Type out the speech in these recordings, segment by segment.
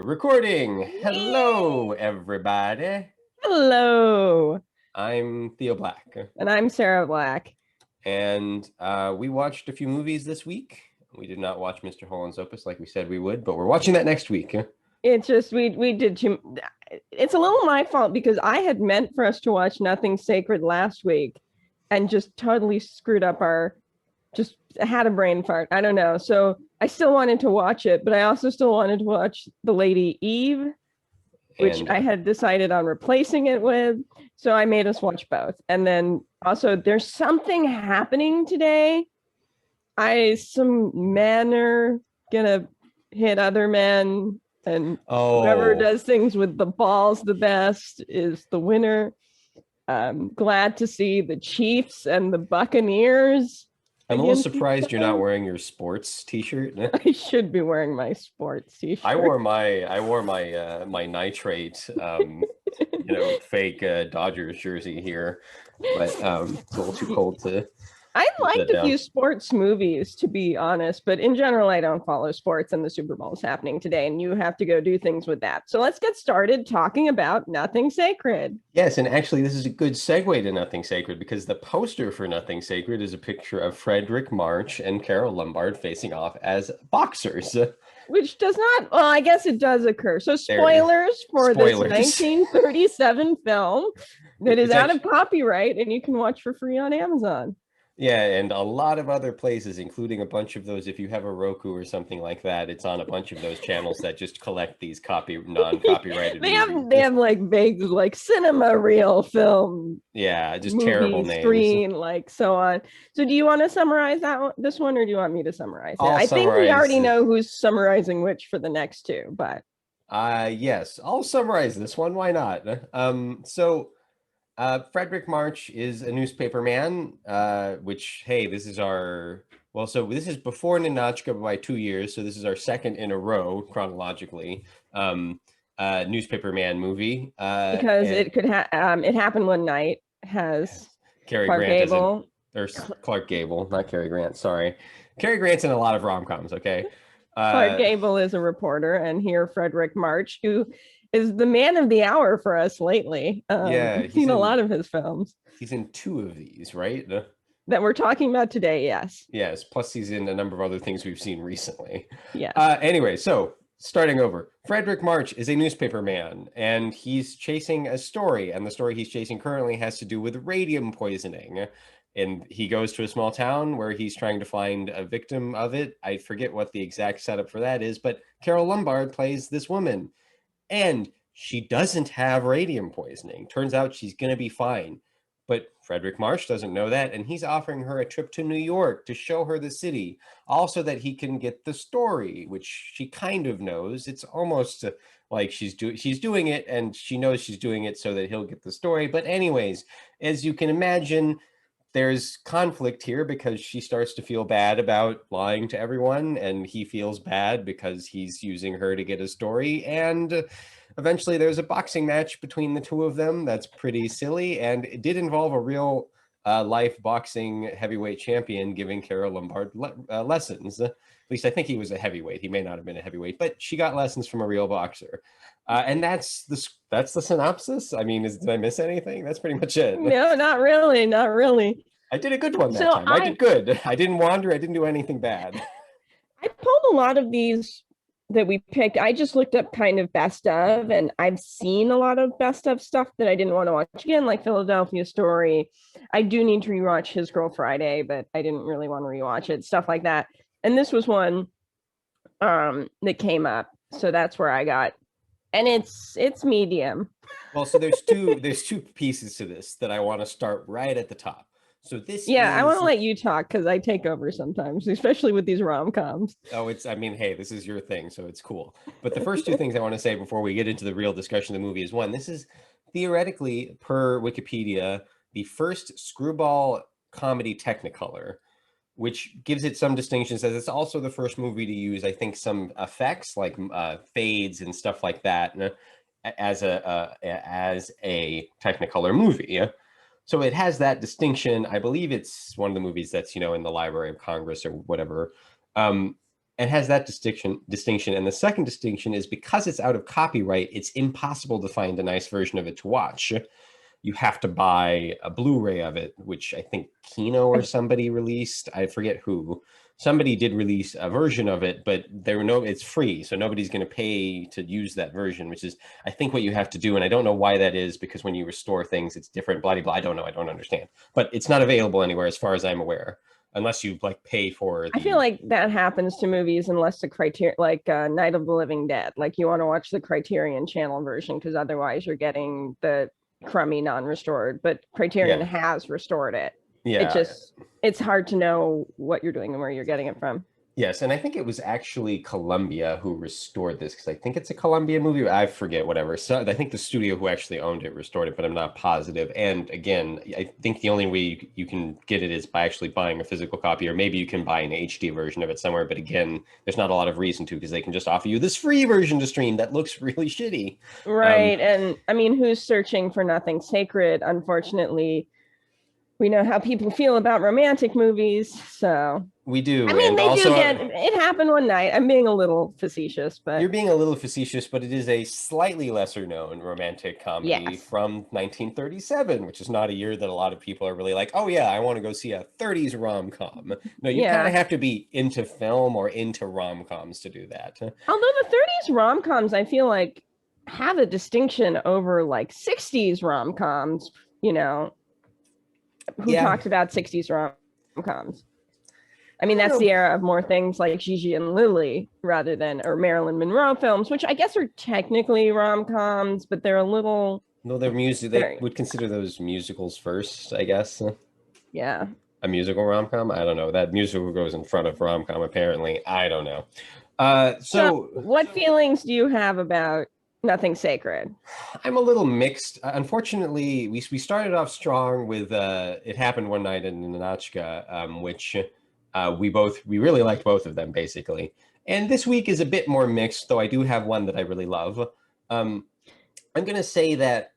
We're recording. Hello, everybody. Hello. I'm Theo Black. And I'm Sarah Black. And we watched a few movies this week. We did not watch Mr. Holland's Opus like we said we would, but we're watching that next week. It's just, we did too. It's a little my fault because I had meant for us to watch Nothing Sacred last week and just totally screwed up just had a brain fart. I don't know. So I still wanted to watch it, but I also still wanted to watch The Lady Eve, which I had decided on replacing it with. So I made us watch both. And then also there's something happening today. Some men are gonna hit other men, and whoever does things with the balls the best is the winner. Glad to see the Chiefs and the Buccaneers. I'm a little surprised you're not wearing your sports t-shirt. I should be wearing my sports t-shirt. I wore my my nitrate fake Dodgers jersey here, but it's a little too cold to. I liked a few sports movies, to be honest, but in general, I don't follow sports, and the Super Bowl is happening today, and you have to go do things with that. So let's get started talking about Nothing Sacred. Yes, and actually, this is a good segue to Nothing Sacred, because the poster for Nothing Sacred is a picture of Fredric March and Carole Lombard facing off as boxers. Which does not, well, I guess it does occur. So spoilers for this 1937 film that is out of copyright, and you can watch for free on Amazon. Yeah, and a lot of other places, including a bunch of those. If you have a Roku or something like that, it's on a bunch of those channels that just collect these non-copyrighted. They have like big cinema reel film. Yeah, just terrible names. Screen, so on. So, do you want to summarize this one, or do you want me to summarize it? I think we already know who's summarizing which for the next two, but. Yes, I'll summarize this one. Why not? Fredric March is a newspaper man, which, hey, this is this is before Ninotchka by 2 years, so this is our second in a row, chronologically, newspaper man movie. Because it happened one night, has Cary Grant Clark Gable, not Cary Grant, sorry. Cary Grant's in a lot of rom-coms, okay? Clark Gable is a reporter, and here Fredric March, who is the man of the hour for us lately. I've seen a lot of his films. He's in 2 of these, right? That we're talking about today, yes. Yes, plus he's in a number of other things we've seen recently. Yes. Anyway, so starting over. Fredric March is a newspaper man, and he's chasing a story, and the story he's chasing currently has to do with radium poisoning. And he goes to a small town where he's trying to find a victim of it. I forget what the exact setup for that is, but Carole Lombard plays this woman. And she doesn't have radium poisoning. Turns out she's going to be fine. But Fredric March doesn't know that, and he's offering her a trip to New York to show her the city. Also that he can get the story, which she kind of knows. It's almost like she's doing it, and she knows she's doing it so that he'll get the story. But anyways, as you can imagine, there's conflict here because she starts to feel bad about lying to everyone, and he feels bad because he's using her to get a story. And eventually there's a boxing match between the two of them that's pretty silly, and it did involve a real life boxing heavyweight champion giving Carole Lombard lessons. At least I think he was a heavyweight. He may not have been a heavyweight, but she got lessons from a real boxer. And that's the synopsis. I mean, did I miss anything? That's pretty much it. No, not really. I did a good one that time. I did good. I didn't wander. I didn't do anything bad. I pulled a lot of these that we picked. I just looked up kind of best of, and I've seen a lot of best of stuff that I didn't want to watch again, like Philadelphia Story. I do need to rewatch His Girl Friday, but I didn't really want to rewatch it. Stuff like that. And this was one that came up. So that's where I got. And it's medium. Well, so there's two pieces to this that I want to start right at the top. So I want to let you talk because I take over sometimes, especially with these rom-coms. Oh, hey, this is your thing, so it's cool. But the first two things I want to say before we get into the real discussion of the movie is, one, this is theoretically, per Wikipedia, the first screwball comedy Technicolor, which gives it some distinctions, as it's also the first movie to use, I think, some effects like fades and stuff like that as a Technicolor movie. So it has that distinction. I believe it's one of the movies that's, in the Library of Congress or whatever. and has that distinction. And the second distinction is because it's out of copyright, it's impossible to find a nice version of it to watch. You have to buy a Blu-ray of it, which I think Kino or somebody released. I forget who. Somebody did release a version of it, but it's free, so nobody's going to pay to use that version, which is, I think, what you have to do. And I don't know why that is, because when you restore things, it's different, blah, blah, blah. I don't know. I don't understand. But it's not available anywhere as far as I'm aware, unless you like pay for it. I feel like that happens to movies unless the criteria, like Night of the Living Dead, like you want to watch the Criterion Channel version because otherwise you're getting the crummy non-restored, but Criterion has restored it. Yeah, it's hard to know what you're doing and where you're getting it from. Yes, and I think it was actually Columbia who restored this, because I think it's a Columbia movie. I forget, whatever. So I think the studio who actually owned it restored it, but I'm not positive. And again, I think the only way you can get it is by actually buying a physical copy, or maybe you can buy an HD version of it somewhere. But again, there's not a lot of reason to, because they can just offer you this free version to stream that looks really shitty. Right, and I mean, who's searching for nothing sacred? Unfortunately, we know how people feel about romantic movies, so we do. I mean, it happened one night. I'm being a little facetious, but you're being a little facetious, but it is a slightly lesser known romantic comedy from 1937, which is not a year that a lot of people are really like, oh yeah, I want to go see a 30s rom-com. No, you kind of have to be into film or into rom-coms to do that. Although the 30s rom-coms, I feel like, have a distinction over like 60s rom-coms, you know. Who talks about 60s rom-coms? I mean, that's the era of more things like Gigi and Lily rather than, or Marilyn Monroe films, which I guess are technically rom-coms, but they're a little... No, they're music. They would consider those musicals first, I guess. Yeah. A musical rom-com? I don't know. That musical goes in front of rom-com, apparently. I don't know. So what feelings do you have about Nothing Sacred? I'm a little mixed. Unfortunately, we started off strong with It Happened One Night in Ninotchka, which we really liked both of them, basically. And this week is a bit more mixed, though I do have one that I really love. I'm going to say that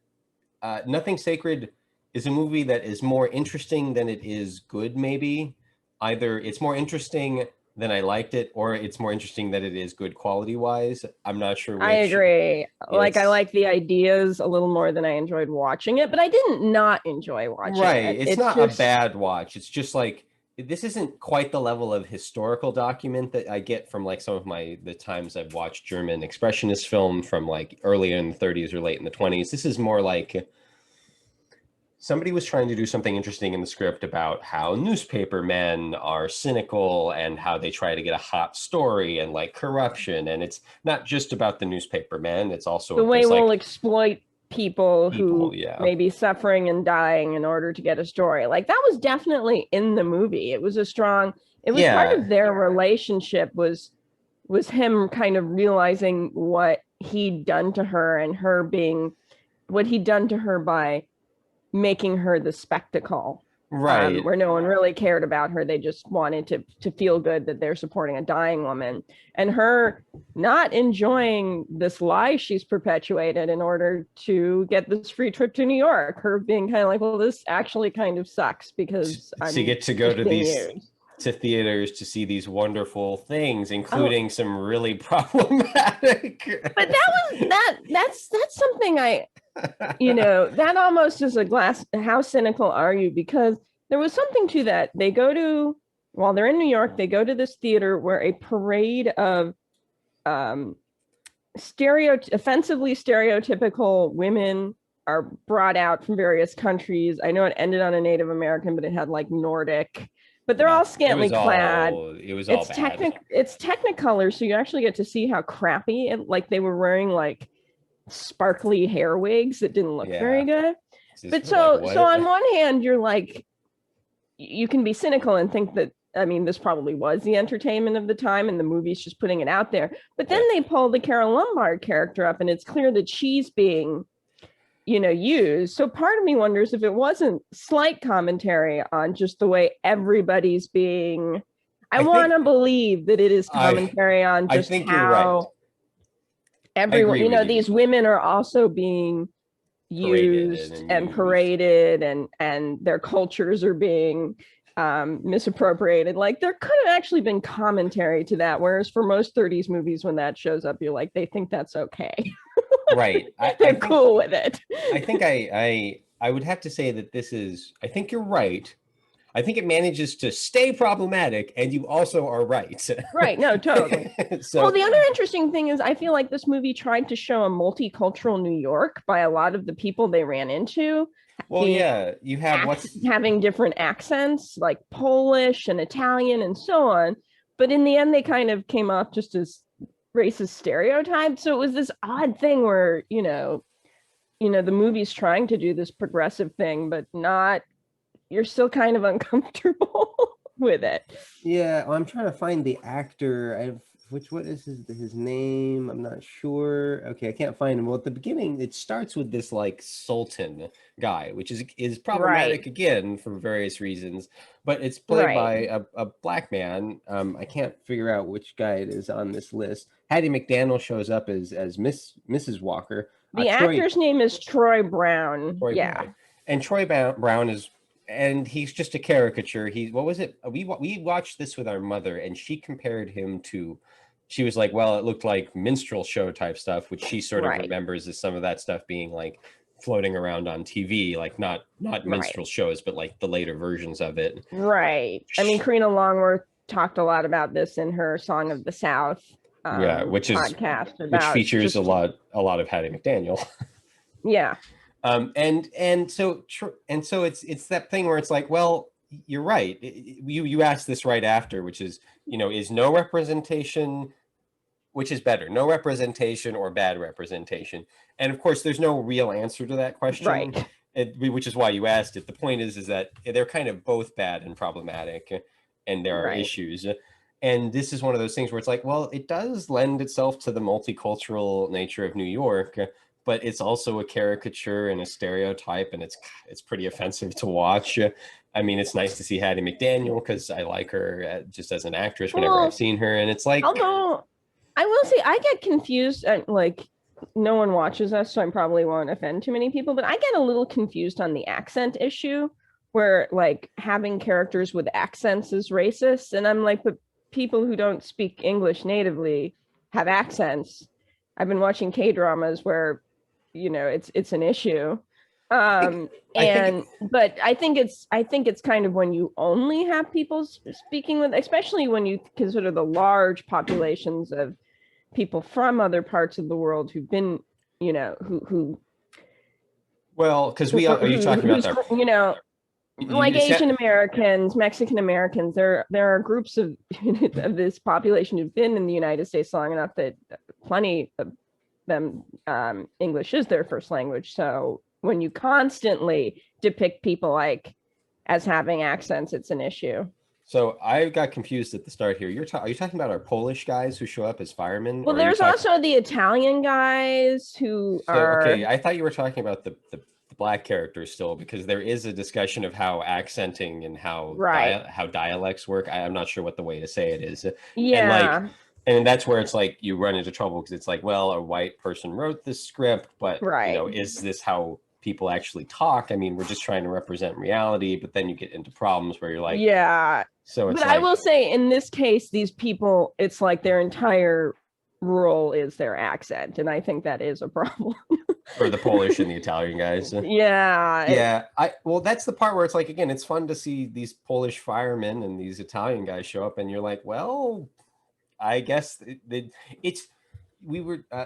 Nothing Sacred is a movie that is more interesting than it is good, maybe. Either it's more interesting than I liked it, or it's more interesting that it is good quality-wise. I'm not sure which. I agree. Like, I like the ideas a little more than I enjoyed watching it, but I didn't not enjoy watching it. Right. It's not a bad watch. It's just like, this isn't quite the level of historical document that I get from like some of the times I've watched German expressionist film from like earlier in the 30s or late in the 20s. This is more like somebody was trying to do something interesting in the script about how newspaper men are cynical and how they try to get a hot story and like corruption. And it's not just about the newspaper men. It's also the way we'll exploit people who may be suffering and dying in order to get a story. Like, that was definitely in the movie. It was part of their relationship was him kind of realizing what he'd done to her, and her being what he'd done to her by making her the spectacle, right? Where no one really cared about her. They just wanted to feel good that they're supporting a dying woman, and her not enjoying this lie she's perpetuated in order to get this free trip to New York. Her being kind of like, well, this actually kind of sucks because you get to go to to theaters to see these wonderful things, including some really problematic. But that's something that almost is a glass. How cynical are you? Because there was something to that. They go to, while they're in New York, they go to this theater where a parade of offensively stereotypical women are brought out from various countries. I know it ended on a Native American, but it had like Nordic. But they're all scantily clad. It's Technicolor, so you actually get to see how crappy like they were wearing like sparkly hair wigs that didn't look very good. But so on one hand, you're like, you can be cynical and think that, I mean, this probably was the entertainment of the time and the movie's just putting it out there. But then they pull the Carole Lombard character up and it's clear that she's being used. So part of me wonders if it wasn't slight commentary on just the way everybody's being. I want to believe that it is commentary on just how everyone, these women are also being used and paraded and their cultures are being misappropriated. Like there could have actually been commentary to that, whereas for most 30s movies, when that shows up, you're like, they think that's okay. Right. They're cool with it. I think I would have to say that I think you're right. I think it manages to stay problematic, and you also are right. Right. No, totally. Well, the other interesting thing is I feel like this movie tried to show a multicultural New York by a lot of the people they ran into. Well, yeah, you have having different accents like Polish and Italian and so on. But in the end, they kind of came off just as racist stereotypes. So it was this odd thing where, the movie's trying to do this progressive thing, but you're still kind of uncomfortable with it. Yeah, I'm trying to find the actor. What is his name? I'm not sure. Okay, I can't find him. Well, at the beginning, it starts with this like Sultan guy, which is problematic again for various reasons, but it's played by a black man. I can't figure out which guy it is on this list. Hattie McDaniel shows up as Mrs. Walker. The actor's name is Troy Brown. Brown. And Troy Brown is, and he's just a caricature. What was it? We watched this with our mother, and she compared him to. She was like, well, it looked like minstrel show type stuff, which she sort of remembers as some of that stuff being like floating around on TV, like not minstrel shows, but like the later versions of it. Right. I mean, Karina Longworth talked a lot about this in her Song of the South. Which features a lot of Hattie McDaniel. Yeah. And so it's that thing where it's like, well, you're right. You asked this right after, which is, is no representation, which is better, no representation or bad representation? And of course, there's no real answer to that question, right? Which is why you asked it. The point is that they're kind of both bad and problematic, and there are issues. And this is one of those things where it's like, well, it does lend itself to the multicultural nature of New York, but it's also a caricature and a stereotype, and it's pretty offensive to watch. I mean, it's nice to see Hattie McDaniel because I like her just as an actress whenever I've seen her, and it's like. Although I will say I get confused, and like no one watches us, so I probably won't offend too many people, but I get a little confused on the accent issue, where like having characters with accents is racist, and I'm like, but people who don't speak English natively have accents. I've been watching K-dramas where it's an issue. But I think it's kind of when you only have people speaking with, especially when you consider the large populations of people from other parts of the world who've been, who. Well, because are you talking about like Asian Americans, Mexican Americans, there are groups of this population who've been in the United States long enough that plenty of them English is their first language. So when you constantly depict people like as having accents, it's an issue. So I got confused at the start here. Are you talking about our Polish guys who show up as firemen? Well, there's also the Italian guys who are. Okay, I thought you were talking about the black characters still, because there is a discussion of how accenting and how dialects work. I'm not sure what the way to say it is. Yeah. And that's where it's like you run into trouble, because it's like, well, a white person wrote this script, but is this how people actually talk? I mean, we're just trying to represent reality, but then you get into problems where you're like, So it's I will say in this case, these people, it's like their entire role is their accent, and I think that is a problem. For the Polish and the Italian guys. Yeah. Well, that's the part where it's like, again, it's fun to see these Polish firemen and these Italian guys show up, and you're like, well, I guess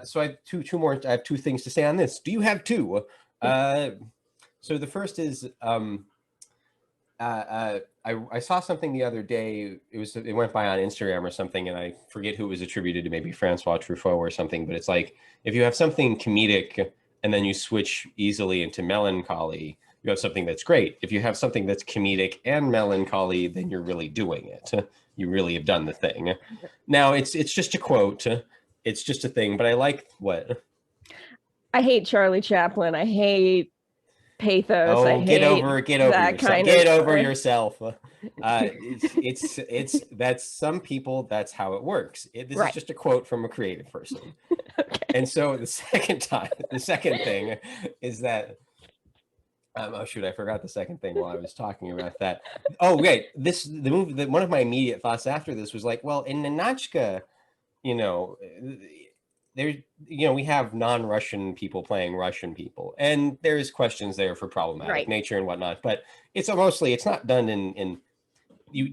so I have two more. I have two things to say on this. Do you have two? So the first is, I saw something the other day. It went by on Instagram or something, and I forget who it was attributed to, maybe Francois Truffaut or something. But it's like, if you have something comedic and then you switch easily into melancholy, you have something that's great. If you have something that's comedic and melancholy, then you're really doing it. You really have done the thing. Now it's just a quote. It's just a thing. But I like what? I hate Charlie Chaplin. I hate pathos. Oh, get over yourself. It's that's some people. That's how it works. This is just a quote from a creative person. Okay. And so the second thing is that Oh shoot, I forgot the second thing while I was talking about that. Oh wait, the movie. One of my immediate thoughts after this was like, well, in Ninotchka, you know, there, we have non-Russian people playing Russian people, and there's questions there for problematic nature and whatnot. But it's not done in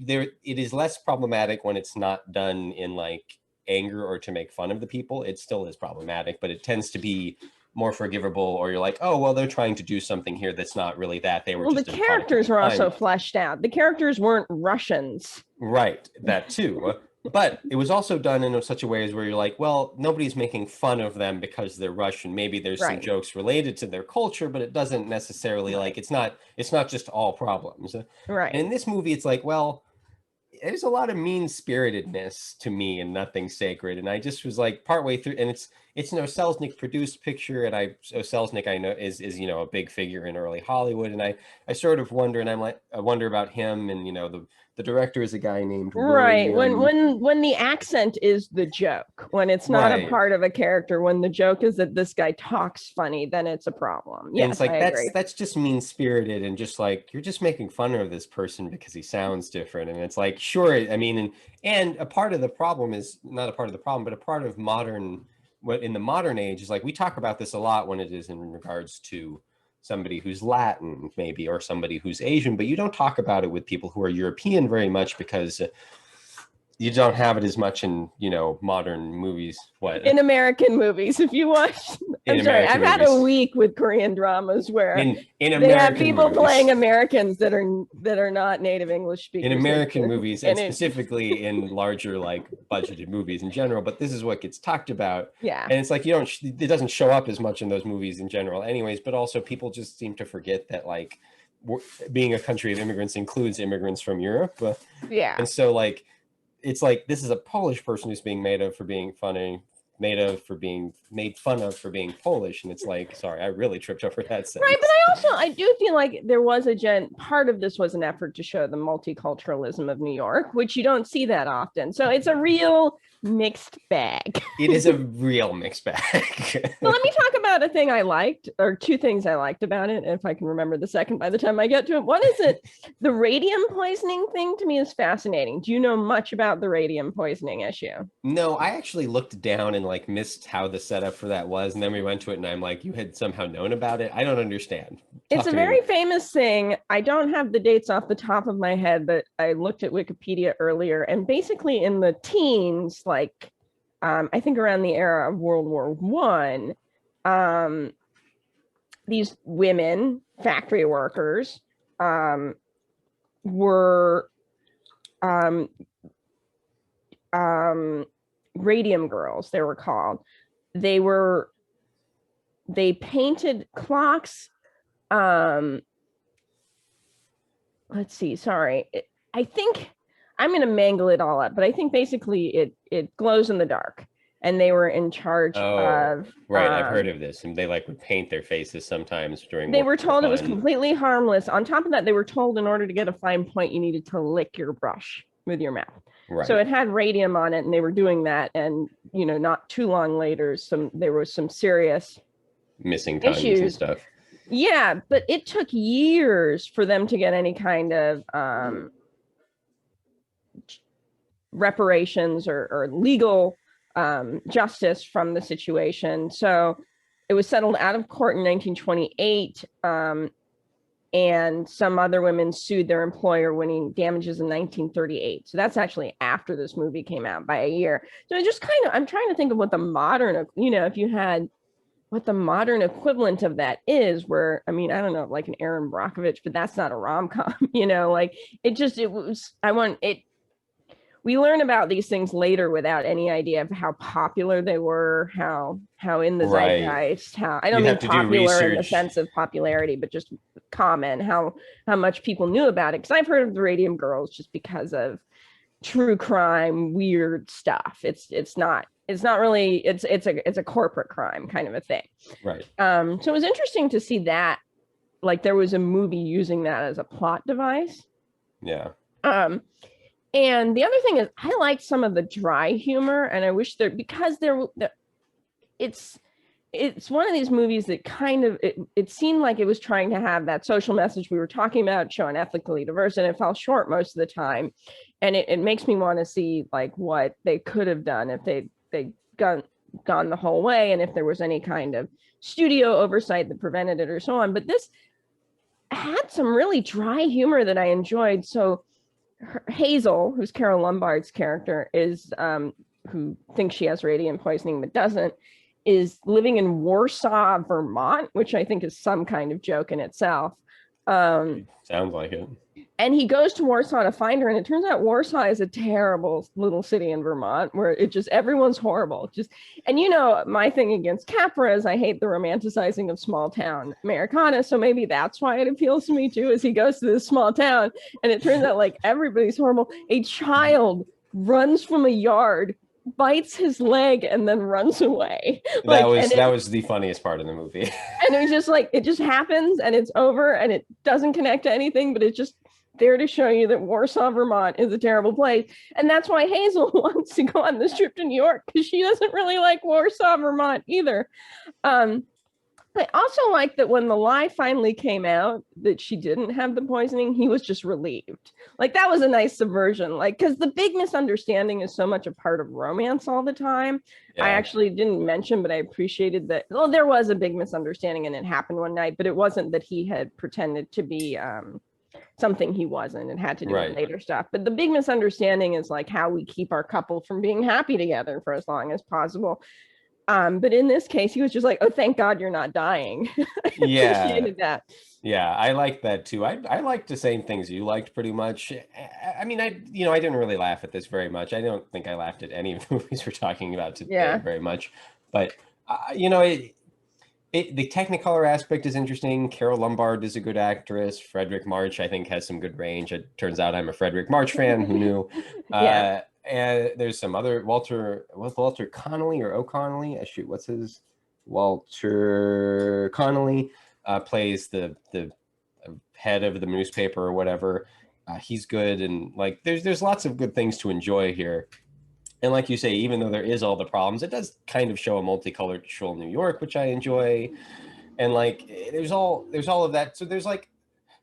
there. It is less problematic when it's not done in like anger or to make fun of the people. It still is problematic, but it tends to be more forgivable, or you're like, oh well, they're trying to do something here that's not really that. They were just the characters were also fleshed out. The characters weren't Russians, right? That too. But it was also done in such a way as where you're like, well, nobody's making fun of them because they're Russian. Maybe there's some jokes related to their culture, but it doesn't necessarily like it's not just all problems. Right. And in this movie, it's like, well, there's a lot of mean-spiritedness to me and Nothing Sacred. And I just was like partway through, and it's an Selznick produced picture, and Selznick I know is a big figure in early Hollywood, and I sort of wonder, and I wonder about him, and the director is a guy named William. When the accent is the joke, when it's not a part of a character, when the joke is that this guy talks funny, then it's a problem. Yes, and it's like that's just mean-spirited, and just like you're just making fun of this person because he sounds different. And it's like, sure, I mean, and a part of the problem is not a part of the problem, but a part of in the modern age is like, we talk about this a lot when it is in regards to somebody who's Latin maybe, or somebody who's Asian, but you don't talk about it with people who are European very much, because you don't have it as much in modern movies. In American movies, if you watch, I've had a week with Korean dramas where they have people playing Americans that are not native English speakers. In American movies, and specifically in larger like budgeted movies in general, but this is what gets talked about. Yeah, and it's like it doesn't show up as much in those movies in general, anyways. But also, people just seem to forget that like being a country of immigrants includes immigrants from Europe. Yeah, and so like. It's like, this is a Polish person who's being made fun of for being Polish, and it's like, sorry, I really tripped over that sentence. Right, but I do feel like there was part of this was an effort to show the multiculturalism of New York, which you don't see that often. So it's a real mixed bag. It is a real mixed bag. Well, let me talk about a thing I liked, or two things I liked about it, if I can remember the second by the time I get to it. One is the radium poisoning thing to me is fascinating. Do you know much about the radium poisoning issue? No, I actually looked down and like missed how the setup for that was, and then we went to it, and I'm like, you had somehow known about it? I don't understand. It's a very famous thing. I don't have the dates off the top of my head, but I looked at Wikipedia earlier, and basically in the teens, like I think around the era of World War I, these women, factory workers, were Radium girls, they were called. They painted clocks. Let's see, sorry. I think I'm going to mangle it all up, but I think basically it glows in the dark, and they were in charge of. Right, I've heard of this, and they like would paint their faces sometimes during. They were told it was completely harmless. On top of that, they were told in order to get a fine point, you needed to lick your brush with your mouth. Right. So it had radium on it, and they were doing that, and not too long later, there was some serious missing tongues issues and stuff. Yeah, but it took years for them to get any kind of reparations or legal justice from the situation. So it was settled out of court in 1928, and some other women sued their employer, winning damages in 1938. So that's actually after this movie came out by a year. So I'm trying to think of what the modern, if you had what the modern equivalent of that is, where, I mean, I don't know, like an Aaron Brockovich, but that's not a rom-com, we learn about these things later without any idea of how popular they were, how in the zeitgeist, how, I don't mean popular in the sense of popularity, but just common, how much people knew about it. Because I've heard of the Radium Girls just because of true crime, weird stuff. It's not really, it's a corporate crime kind of a thing. Right. So it was interesting to see that, like, there was a movie using that as a plot device. Yeah. And the other thing is, I liked some of the dry humor, and I wish it's it's one of these movies that kind of, it seemed like it was trying to have that social message we were talking about, showing ethically diverse, and it fell short most of the time. And it makes me want to see like what they could have done if they gone the whole way, and if there was any kind of studio oversight that prevented it or so on. But this had some really dry humor that I enjoyed. So Hazel, who's Carole Lombard's character, is who thinks she has radium poisoning but doesn't, is living in Warsaw, Vermont, which I think is some kind of joke in itself. Sounds like it. And he goes to Warsaw to find her, and it turns out Warsaw is a terrible little city in Vermont where it just, everyone's horrible. Just, and you know, my thing against Capra is I hate the romanticizing of small town Americana, so maybe that's why it appeals to me too, as he goes to this small town and it turns out like everybody's horrible. A child runs from a yard, bites his leg, and then runs away. That was the funniest part of the movie. And it was just like, it just happens and it's over and it doesn't connect to anything, but it's just there to show you that Warsaw, Vermont is a terrible place. And that's why Hazel wants to go on this trip to New York, because she doesn't really like Warsaw, Vermont either. I also like that when the lie finally came out that she didn't have the poisoning, he was just relieved. Like, that was a nice subversion. Like, because the big misunderstanding is so much a part of romance all the time. Yeah. I actually didn't mention, but I appreciated that. Well, there was a big misunderstanding and it happened one night, but it wasn't that he had pretended to be something he wasn't. It had to do with later stuff. But the big misunderstanding is like how we keep our couple from being happy together for as long as possible. But in this case, he was just like, oh, thank God you're not dying. I appreciated that. Yeah, I like that too. I liked the same things you liked pretty much. I mean, I didn't really laugh at this very much. I don't think I laughed at any of the movies we're talking about today very much. But, the Technicolor aspect is interesting. Carole Lombard is a good actress. Fredric March, I think, has some good range. It turns out I'm a Fredric March fan. Who knew? And there's some other Walter Connolly or O'Connolly. What's his? Walter Connolly plays the head of the newspaper or whatever. He's good, and like there's lots of good things to enjoy here. And like you say, even though there is all the problems, it does kind of show a multicultural New York, which I enjoy. And like there's all of that. So there's like,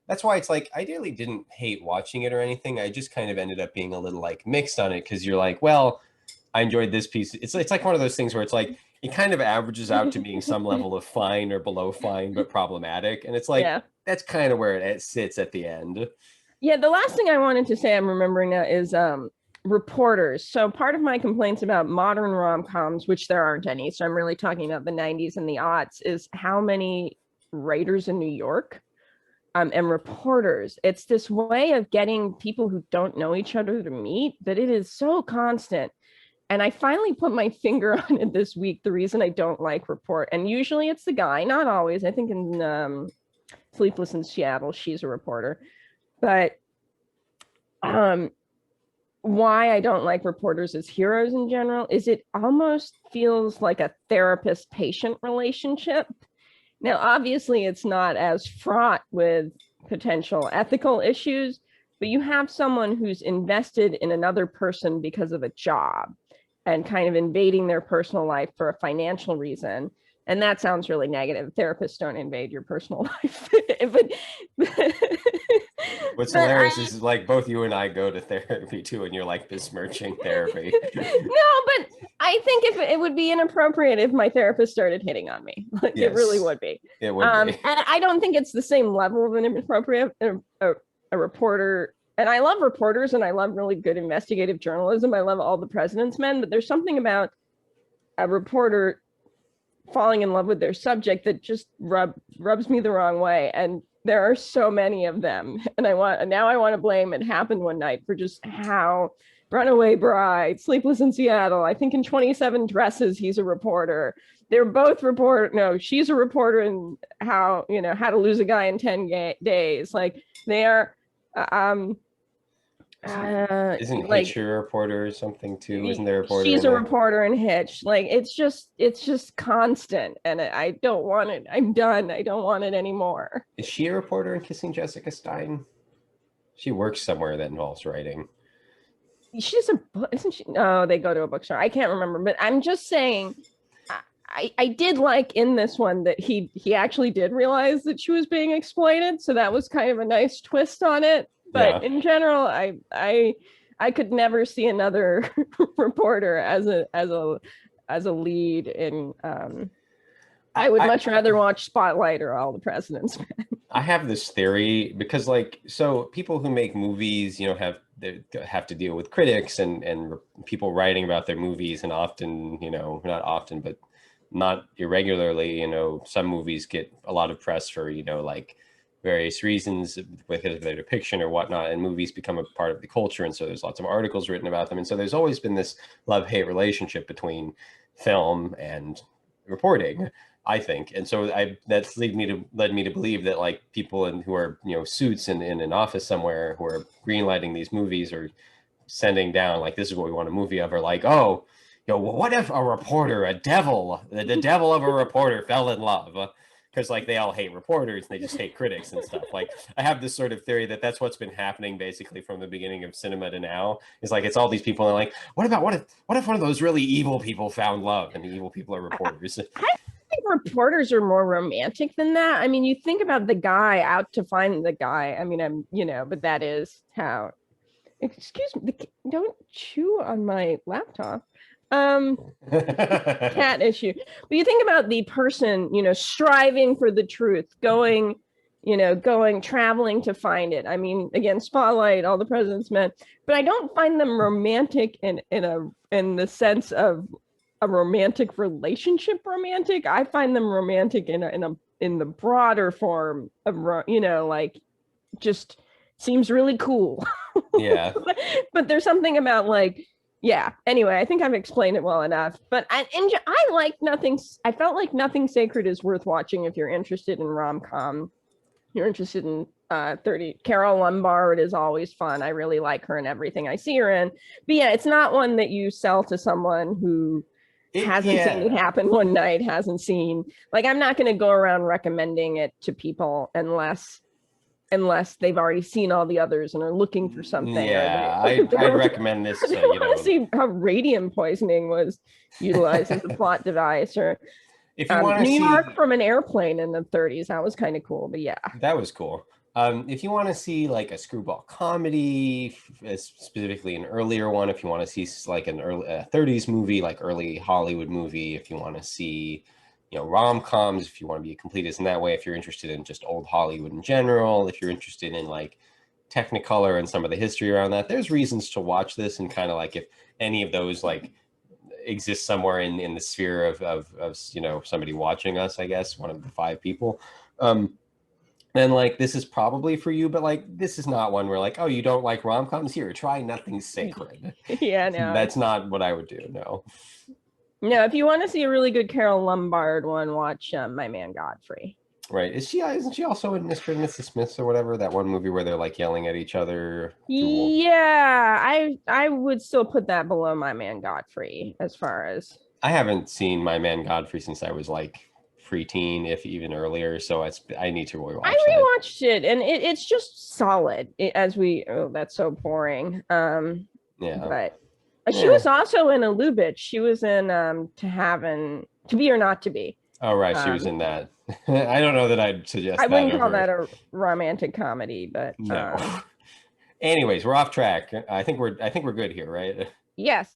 that's why it's like, I really didn't hate watching it or anything. I just kind of ended up being a little like mixed on it, because you're like, well, I enjoyed this piece. It's like one of those things where it's like, it kind of averages out to being some level of fine or below fine, but problematic. And it's like, that's kind of where it sits at the end. Yeah, the last thing I wanted to say, I'm remembering now, is reporters. So part of my complaints about modern rom-coms, which there aren't any, so I'm really talking about the 90s and the aughts, is how many writers in New York and reporters. It's this way of getting people who don't know each other to meet, that it is so constant. And I finally put my finger on it this week, the reason I don't like report. And usually it's the guy, not always. I think in Sleepless in Seattle, she's a reporter. But why I don't like reporters as heroes in general is it almost feels like a therapist-patient relationship. Now, obviously, it's not as fraught with potential ethical issues, but you have someone who's invested in another person because of a job and kind of invading their personal life for a financial reason. And that sounds really negative. Therapists don't invade your personal life. What's hilarious is like both you and I go to therapy too, and you're like besmirching therapy. No, but I think if it would be inappropriate if my therapist started hitting on me. Like, yes, it really would be. It would be. And I don't think it's the same level of inappropriate. A reporter, and I love reporters, and I love really good investigative journalism. I love All the President's Men, but there's something about a reporter falling in love with their subject that just rubs me the wrong way. And there are so many of them. And I want to blame It Happened One Night for just how Runaway Bride, Sleepless in Seattle, I think in 27 Dresses, he's a reporter. They're both she's a reporter in How to Lose a Guy in 10 Days. Like, they are, isn't like, Hitch a reporter or something too? Isn't there a reporter? She's a reporter in Hitch. Like, it's just constant, and I don't want it. I'm done. I don't want it anymore. Is she a reporter in Kissing Jessica Stein? She works somewhere that involves writing. Isn't she? No, they go to a bookstore. I can't remember, but I'm just saying, I did like in this one that he actually did realize that she was being exploited, so that was kind of a nice twist on it. But in general, I could never see another reporter as a lead in. I would much rather watch Spotlight or All the President's Men. I have this theory because, like, so people who make movies, you know, have to deal with critics and people writing about their movies, and often, you know, not often, but not irregularly, you know, some movies get a lot of press for, you know, like various reasons with their depiction or whatnot, and movies become a part of the culture, and so there's lots of articles written about them, and so there's always been this love-hate relationship between film and reporting, I think. And so that's led me to believe that, like, people who are, you know, suits in an office somewhere who are greenlighting these movies or sending down, like, this is what we want a movie of, are like, oh, you know, well, what if a reporter, the devil of a reporter fell in love? Because, like, they all hate reporters and they just hate critics and stuff. Like, I have this sort of theory that that's what's been happening basically from the beginning of cinema to now. Is like, it's all these people and like, what if one of those really evil people found love, and the evil people are reporters? I think reporters are more romantic than that. I mean, you think about the guy out to find the guy. I mean, but that is how. Excuse me, don't chew on my laptop. Cat issue. But you think about the person, you know, striving for the truth, traveling to find it. I mean, again, Spotlight, All the President's Men, but I don't find them romantic in the sense of a romantic relationship romantic. I find them romantic in the broader form of, you know, like, just seems really cool. Yeah. But there's something about, like, yeah. Anyway, I think I've explained it well enough. But I felt like Nothing Sacred is worth watching if you're interested in rom-com. You're interested in 30. Carole Lombard is always fun. I really like her in everything I see her in. But yeah, it's not one that you sell to someone who hasn't seen It Happen One Night, hasn't seen, like, I'm not going to go around recommending it to people unless they've already seen all the others and are looking for something. Yeah, I'd recommend this. I want to see how radium poisoning was utilized as a plot device, or if you want to New York from an airplane in the 30s. That was kind of cool, but yeah. That was cool. If you want to see, like, a screwball comedy, specifically an earlier one, if you want to see, like, an early 30s movie, like early Hollywood movie, if you want to see, you know, rom-coms, if you want to be a completist in that way, if you're interested in just old Hollywood in general, if you're interested in, like, Technicolor and some of the history around that, there's reasons to watch this. And kind of, like, if any of those, like, exist somewhere in the sphere of you know, somebody watching us, I guess, one of the 5 people, then, like, this is probably for you. But, like, this is not one where, like, oh, you don't like rom-coms? Here, try Nothing Sacred. Yeah, no. That's not what I would do, no. No, if you want to see a really good Carole Lombard one, watch My Man Godfrey. Right. Isn't she also in Mr. and Mrs. Smith or whatever? That one movie where they're, like, yelling at each other? Yeah, I would still put that below My Man Godfrey as far as... I haven't seen My Man Godfrey since I was, like, preteen, if even earlier, so I need to rewatch that. I rewatched it, and it's just solid. That's so boring. Yeah. But she was also in a Lubitsch. She was in To Be or Not to Be. Oh, right. She was in that. I don't know that I'd suggest that. I wouldn't call that a romantic comedy, but no. Anyways, we're off track. I think we're good here, right? Yes.